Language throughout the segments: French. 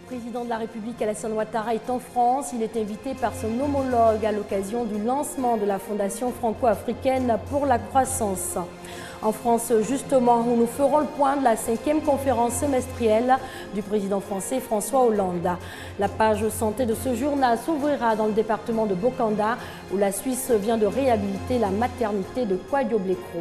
président de la République Alassane Ouattara est en France. Il est invité par son homologue à l'occasion du lancement de la Fondation franco-africaine pour la croissance. En France, justement, où nous ferons le point de la 5e conférence semestrielle du président français François Hollande. La page santé de ce journal s'ouvrira dans le département de Bokanda, où la Suisse vient de réhabiliter la maternité de Kwadio-Blekro.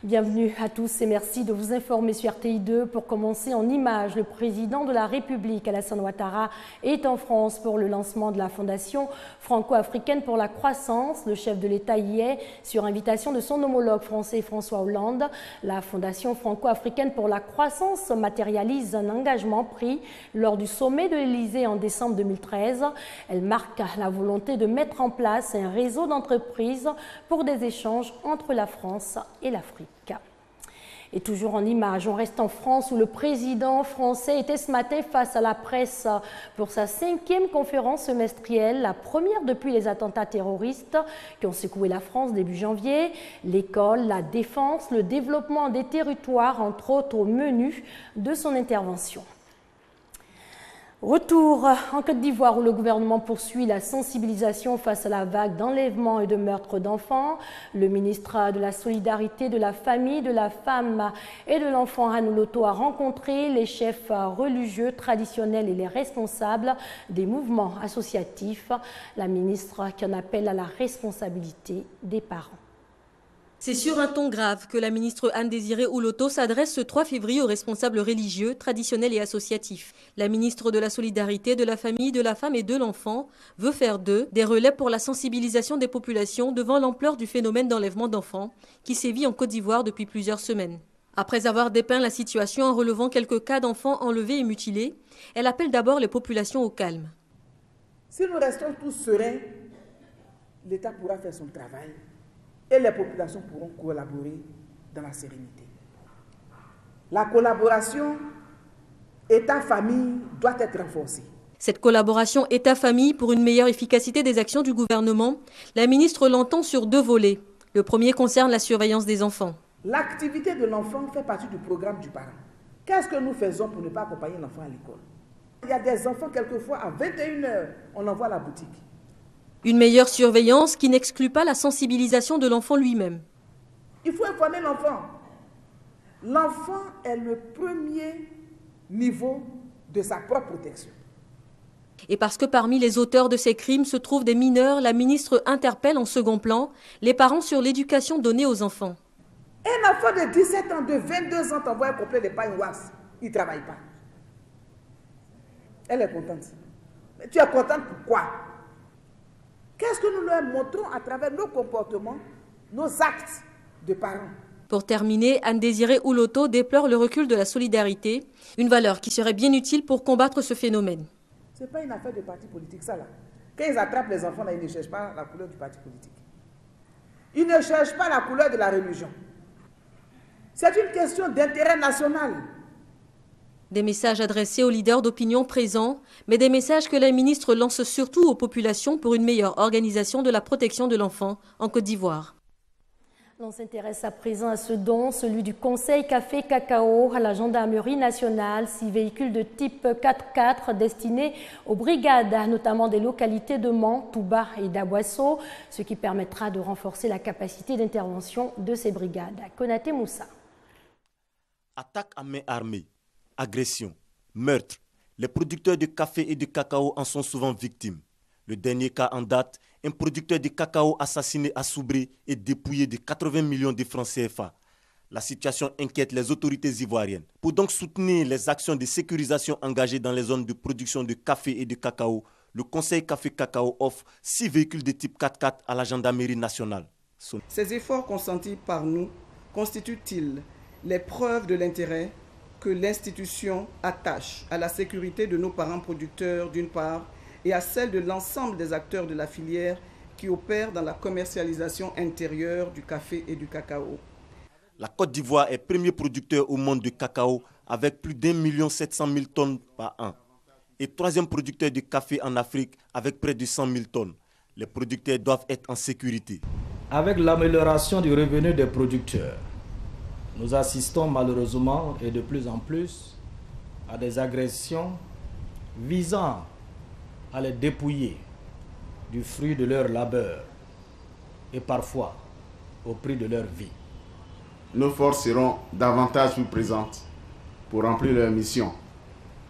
Bienvenue à tous et merci de vous informer sur RTI2. Pour commencer en images, le président de la République, Alassane Ouattara, est en France pour le lancement de la Fondation franco-africaine pour la croissance. Le chef de l'État y est sur invitation de son homologue français François Hollande. La Fondation franco-africaine pour la croissance matérialise un engagement pris lors du sommet de l'Élysée en décembre 2013. Elle marque la volonté de mettre en place un réseau d'entreprises pour des échanges entre la France et l'Afrique. Et toujours en images, on reste en France où le président français était ce matin face à la presse pour sa 5e conférence semestrielle, la première depuis les attentats terroristes qui ont secoué la France début janvier. L'école, la défense, le développement des territoires, entre autres, au menu de son intervention. Retour en Côte d'Ivoire où le gouvernement poursuit la sensibilisation face à la vague d'enlèvements et de meurtres d'enfants. Le ministre de la Solidarité, de la Famille, de la Femme et de l'Enfant, Hannou Loto, a rencontré les chefs religieux traditionnels et les responsables des mouvements associatifs. La ministre qui en appelle à la responsabilité des parents. C'est sur un ton grave que la ministre Anne-Désirée Ouloto s'adresse ce 3 février aux responsables religieux, traditionnels et associatifs. La ministre de la Solidarité, de la Famille, de la Femme et de l'Enfant veut faire d'eux des relais pour la sensibilisation des populations devant l'ampleur du phénomène d'enlèvement d'enfants qui sévit en Côte d'Ivoire depuis plusieurs semaines. Après avoir dépeint la situation en relevant quelques cas d'enfants enlevés et mutilés, elle appelle d'abord les populations au calme. Si nous restons tous sereins, l'État pourra faire son travail. Et les populations pourront collaborer dans la sérénité. La collaboration État-famille doit être renforcée. Cette collaboration État-famille pour une meilleure efficacité des actions du gouvernement, la ministre l'entend sur 2 volets. Le premier concerne la surveillance des enfants. L'activité de l'enfant fait partie du programme du parent. Qu'est-ce que nous faisons pour ne pas accompagner l'enfant à l'école? Il y a des enfants, quelquefois, à 21 h, on envoie à la boutique. Une meilleure surveillance qui n'exclut pas la sensibilisation de l'enfant lui-même. Il faut informer l'enfant. L'enfant est le premier niveau de sa propre protection. Et parce que parmi les auteurs de ces crimes se trouvent des mineurs, la ministre interpelle en second plan les parents sur l'éducation donnée aux enfants. Un enfant de 17 ans, de 22 ans t'envoie un complet de pain ouas. Il ne travaille pas. Elle est contente. Mais tu es contente pourquoi? Qu'est-ce que nous leur montrons à travers nos comportements, nos actes de parents? Pour terminer, Anne-Désirée Ouloto déplore le recul de la solidarité, une valeur qui serait bien utile pour combattre ce phénomène. Ce n'est pas une affaire de parti politique, ça là. Quand ils attrapent les enfants, là, ils ne cherchent pas la couleur du parti politique. Ils ne cherchent pas la couleur de la religion. C'est une question d'intérêt national. Des messages adressés aux leaders d'opinion présents, mais des messages que la ministre lance surtout aux populations pour une meilleure organisation de la protection de l'enfant en Côte d'Ivoire. On s'intéresse à présent à ce don, celui du Conseil Café Cacao à la Gendarmerie nationale. 6 véhicules de type 4x4 destinés aux brigades, notamment des localités de Mans, Touba et d'Aboisseau, ce qui permettra de renforcer la capacité d'intervention de ces brigades. Konaté Moussa. Attaque à main armée. Agression, meurtre, les producteurs de café et de cacao en sont souvent victimes. Le dernier cas en date, un producteur de cacao assassiné à Soubré et dépouillé de 80 millions de francs CFA. La situation inquiète les autorités ivoiriennes. Pour donc soutenir les actions de sécurisation engagées dans les zones de production de café et de cacao, le Conseil Café Cacao offre 6 véhicules de type 4x4 à la Gendarmerie nationale. Ces efforts consentis par nous constituent-ils les preuves de l'intérêt que l'institution attache à la sécurité de nos parents producteurs d'une part et à celle de l'ensemble des acteurs de la filière qui opèrent dans la commercialisation intérieure du café et du cacao. La Côte d'Ivoire est premier producteur au monde de cacao avec plus d'1 700 000 tonnes par an et 3e producteur de café en Afrique avec près de 100 000 tonnes. Les producteurs doivent être en sécurité. Avec l'amélioration du revenu des producteurs, nous assistons malheureusement et de plus en plus à des agressions visant à les dépouiller du fruit de leur labeur et parfois au prix de leur vie. Nos forces seront davantage plus présentes pour remplir leur mission.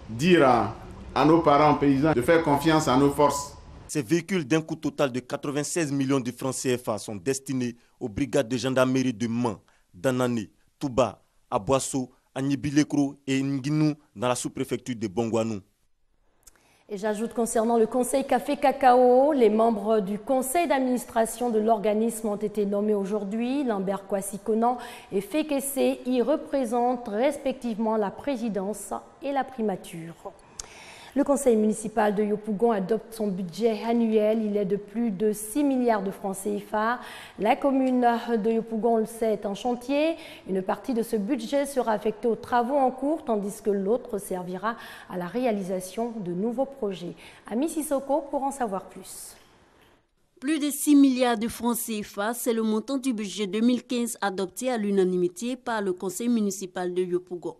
Dire à nos parents paysans de faire confiance à nos forces. Ces véhicules d'un coût total de 96 millions de francs CFA sont destinés aux brigades de gendarmerie de Man, d'Anané, Touba, à Boasso, à Nibilekro et Nguinou dans la sous-préfecture de Bongouanou. Et j'ajoute concernant le Conseil Café Cacao, les membres du conseil d'administration de l'organisme ont été nommés aujourd'hui. Lambert Kwasi-Konan et Fekese y représentent respectivement la présidence et la primature. Le conseil municipal de Yopougon adopte son budget annuel. Il est de plus de 6 milliards de francs CFA. La commune de Yopougon, on le sait, est en chantier. Une partie de ce budget sera affectée aux travaux en cours, tandis que l'autre servira à la réalisation de nouveaux projets. Ami Sissoko pour en savoir plus. Plus de 6 milliards de francs CFA, c'est le montant du budget 2015 adopté à l'unanimité par le conseil municipal de Yopougon.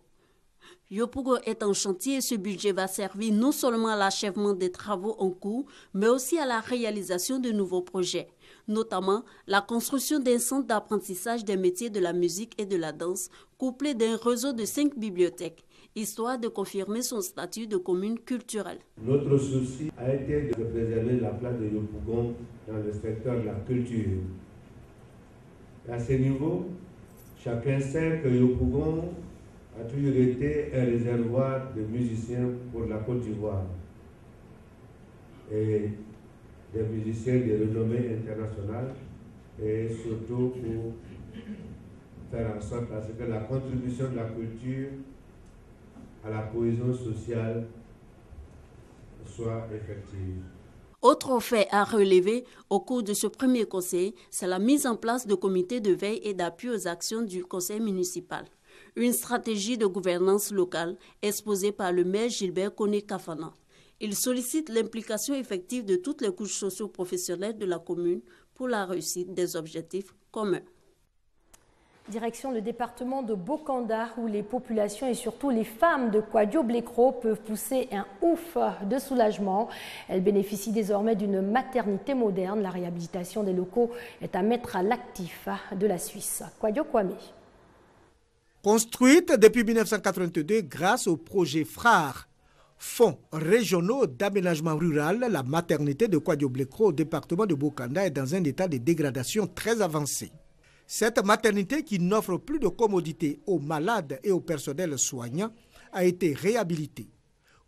Yopougon est en chantier et ce budget va servir non seulement à l'achèvement des travaux en cours, mais aussi à la réalisation de nouveaux projets, notamment la construction d'un centre d'apprentissage des métiers de la musique et de la danse, couplé d'un réseau de 5 bibliothèques, histoire de confirmer son statut de commune culturelle. Notre souci a été de préserver la place de Yopougon dans le secteur de la culture. À ce niveau, chacun sait que Yopougon a toujours été un réservoir de musiciens pour la Côte d'Ivoire et des musiciens de renommée internationale et surtout pour faire en sorte à ce que la contribution de la culture à la cohésion sociale soit effective. Autre fait à relever au cours de ce premier conseil, c'est la mise en place de comités de veille et d'appui aux actions du conseil municipal. Une stratégie de gouvernance locale exposée par le maire Gilbert Koné-Kafana. Il sollicite l'implication effective de toutes les couches socio-professionnelles de la commune pour la réussite des objectifs communs. Direction le département de Bokanda où les populations et surtout les femmes de Kwadio-Blekro peuvent pousser un ouf de soulagement. Elles bénéficient désormais d'une maternité moderne. La réhabilitation des locaux est à mettre à l'actif de la Suisse. Kwadio Kwame. Construite depuis 1982 grâce au projet phare Fonds régionaux d'aménagement rural, la maternité de Kwadio-Blekro au département de Bokanda est dans un état de dégradation très avancé. Cette maternité qui n'offre plus de commodités aux malades et au personnel soignant a été réhabilitée.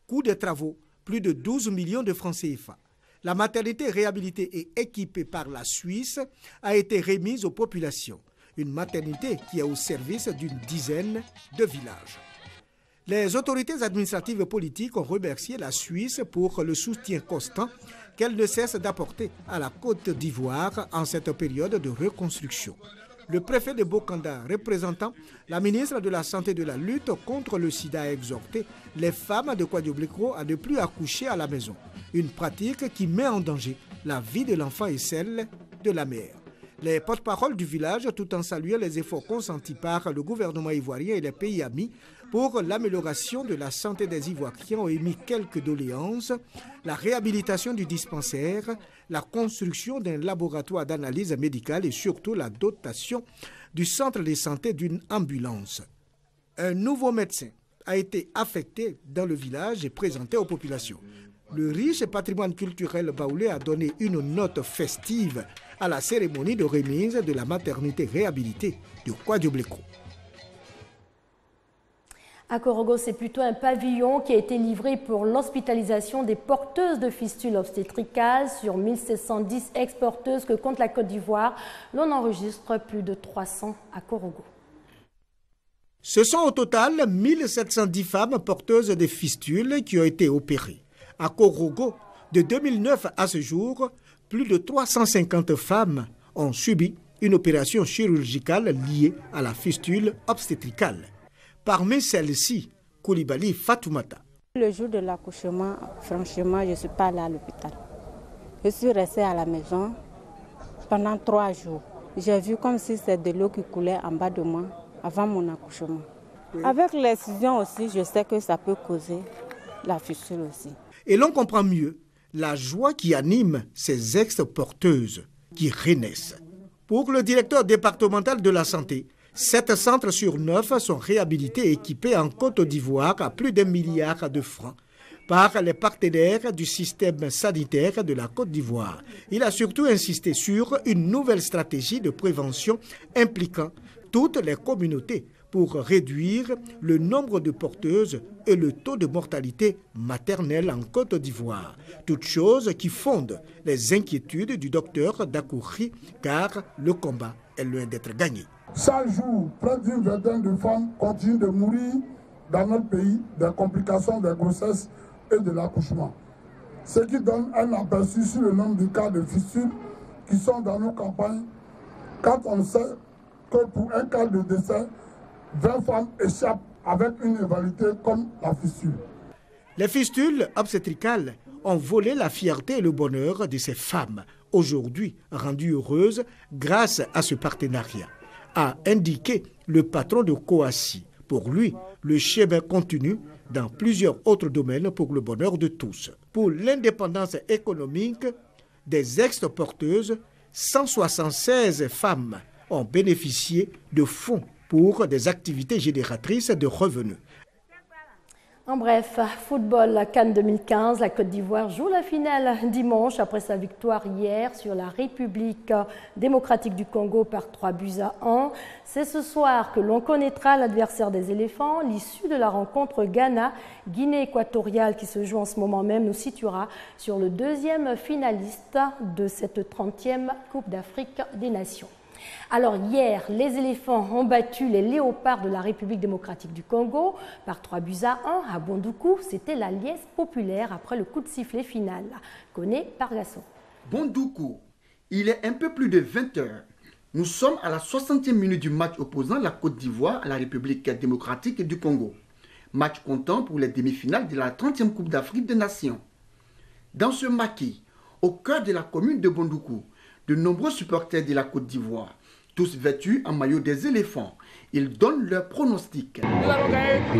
Coût des travaux, plus de 12 millions de francs CFA. La maternité réhabilitée et équipée par la Suisse a été remise aux populations. Une maternité qui est au service d'une dizaine de villages. Les autorités administratives et politiques ont remercié la Suisse pour le soutien constant qu'elle ne cesse d'apporter à la Côte d'Ivoire en cette période de reconstruction. Le préfet de Bokanda, représentant la ministre de la Santé et de la lutte contre le sida, a exhorté les femmes de Kwadio-Blekro à ne plus accoucher à la maison. Une pratique qui met en danger la vie de l'enfant et celle de la mère. Les porte-paroles du village, tout en saluant les efforts consentis par le gouvernement ivoirien et les pays amis pour l'amélioration de la santé des Ivoiriens, ont émis quelques doléances, la réhabilitation du dispensaire, la construction d'un laboratoire d'analyse médicale et surtout la dotation du centre de santé d'une ambulance. Un nouveau médecin a été affecté dans le village et présenté aux populations. Le riche patrimoine culturel baoulé a donné une note festive à la cérémonie de remise de la maternité réhabilitée de Kwadio-Blekro. À Korogo, c'est plutôt un pavillon qui a été livré pour l'hospitalisation des porteuses de fistules obstétricales. Sur 1710 ex-porteuses que compte la Côte d'Ivoire, l'on enregistre plus de 300 à Korogo. Ce sont au total 1710 femmes porteuses de fistules qui ont été opérées. À Korogo, de 2009 à ce jour, plus de 350 femmes ont subi une opération chirurgicale liée à la fistule obstétricale. Parmi celles-ci, Koulibaly Fatoumata. Le jour de l'accouchement, franchement, je ne suis pas allée à l'hôpital. Je suis restée à la maison pendant 3 jours. J'ai vu comme si c'était de l'eau qui coulait en bas de moi avant mon accouchement. Oui. Avec l'excision aussi, je sais que ça peut causer la fistule aussi. Et l'on comprend mieux la joie qui anime ces ex-porteuses qui renaissent. Pour le directeur départemental de la santé, 7 centres sur 9 sont réhabilités et équipés en Côte d'Ivoire à plus d'1 milliard de francs par les partenaires du système sanitaire de la Côte d'Ivoire. Il a surtout insisté sur une nouvelle stratégie de prévention impliquant toutes les communautés pour réduire le nombre de porteuses et le taux de mortalité maternelle en Côte d'Ivoire. Toutes choses qui fondent les inquiétudes du docteur Dakouri, car le combat est loin d'être gagné. Chaque jour, près d'une vingtaine de femmes continuent de mourir dans notre pays des complications des grossesses et de l'accouchement. Ce qui donne un aperçu sur le nombre de cas de fistules qui sont dans nos campagnes, quand on sait que pour un cas de décès, 20 femmes échappent avec une invalidité comme la fistule. Les fistules obstétricales ont volé la fierté et le bonheur de ces femmes, aujourd'hui rendues heureuses grâce à ce partenariat, a indiqué le patron de Coassi. Pour lui, le chemin continue dans plusieurs autres domaines pour le bonheur de tous. Pour l'indépendance économique des ex-porteuses, 176 femmes ont bénéficié de fonds pour des activités génératrices de revenus. En bref, football, la CAN 2015, la Côte d'Ivoire joue la finale dimanche après sa victoire hier sur la République démocratique du Congo par 3-1. C'est ce soir que l'on connaîtra l'adversaire des éléphants. L'issue de la rencontre Ghana-Guinée équatoriale qui se joue en ce moment même nous situera sur le deuxième finaliste de cette 30e Coupe d'Afrique des Nations. Alors hier, les éléphants ont battu les léopards de la République démocratique du Congo par 3-1 à Bondoukou. C'était la liesse populaire après le coup de sifflet final. Connaît par Gasson. Bondoukou, il est un peu plus de 20 heures. Nous sommes à la 60e minute du match opposant la Côte d'Ivoire à la République démocratique du Congo. Match comptant pour les demi-finales de la 30e Coupe d'Afrique des Nations. Dans ce maquis, au cœur de la commune de Bondoukou, de nombreux supporters de la Côte d'Ivoire, tous vêtus en maillot des éléphants, ils donnent leur pronostic. Nous allons gagner 3-1.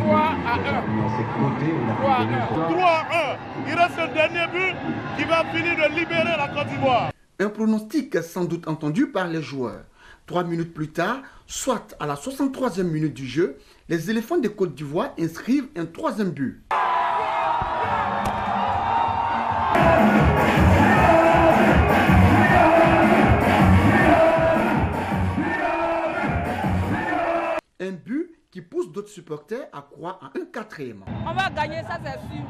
3-1. Il reste le dernier but qui va finir de libérer la Côte d'Ivoire. Un pronostic sans doute entendu par les joueurs. 3 minutes plus tard, soit à la 63e minute du jeu, les éléphants de Côte d'Ivoire inscrivent un 3e but. Un but qui pousse d'autres supporters à croire à un 4e. On va gagner, ça c'est sûr.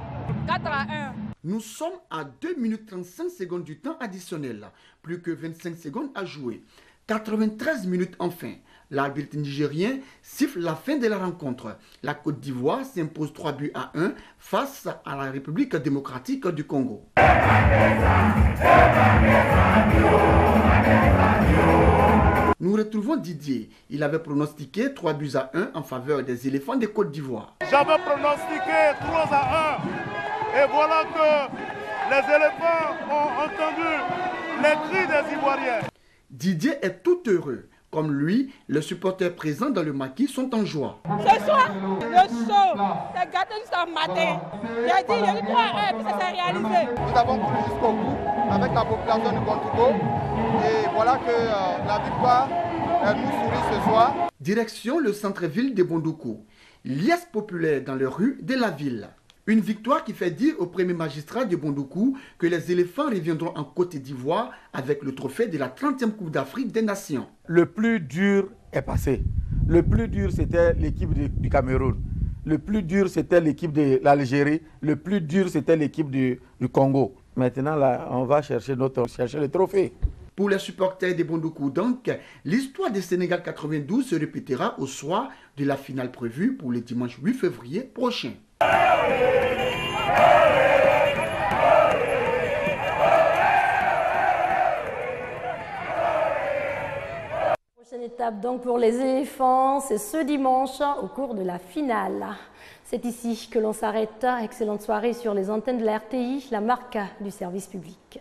4-1. Nous sommes à 2 minutes 35 secondes du temps additionnel. Plus que 25 secondes à jouer. 93 minutes enfin. L'arbitre nigérien siffle la fin de la rencontre. La Côte d'Ivoire s'impose 3-1 face à la République démocratique du Congo. Nous retrouvons Didier. Il avait pronostiqué 3-1 en faveur des éléphants de Côte d'Ivoire. J'avais pronostiqué 3-1. Et voilà que les éléphants ont entendu les cris des Ivoiriens. Didier est tout heureux. Comme lui, les supporters présents dans le maquis sont en joie. Ce soir, le show, c'est gâté jusqu'à matin. J'ai dit 3-1 puis ça s'est réalisé. Nous avons couru jusqu'au bout avec la population du Bondoukou. Et voilà que la victoire nous sourit ce soir. Direction le centre-ville de Bondoukou. Liesse populaire dans les rues de la ville. Une victoire qui fait dire au premier magistrat de Bondoukou que les éléphants reviendront en Côte d'Ivoire avec le trophée de la 30e Coupe d'Afrique des Nations. Le plus dur est passé. Le plus dur, c'était l'équipe du Cameroun. Le plus dur, c'était l'équipe de l'Algérie. Le plus dur, c'était l'équipe du Congo. Maintenant, là, on va chercher le trophée. Pour les supporters de Bondoukou, donc, l'histoire du Sénégal 92 se répétera au soir de la finale prévue pour le dimanche 8 février prochain. Prochaine étape donc pour les éléphants, c'est ce dimanche au cours de la finale. C'est ici que l'on s'arrête. Excellente soirée sur les antennes de la RTI, la marque du service public.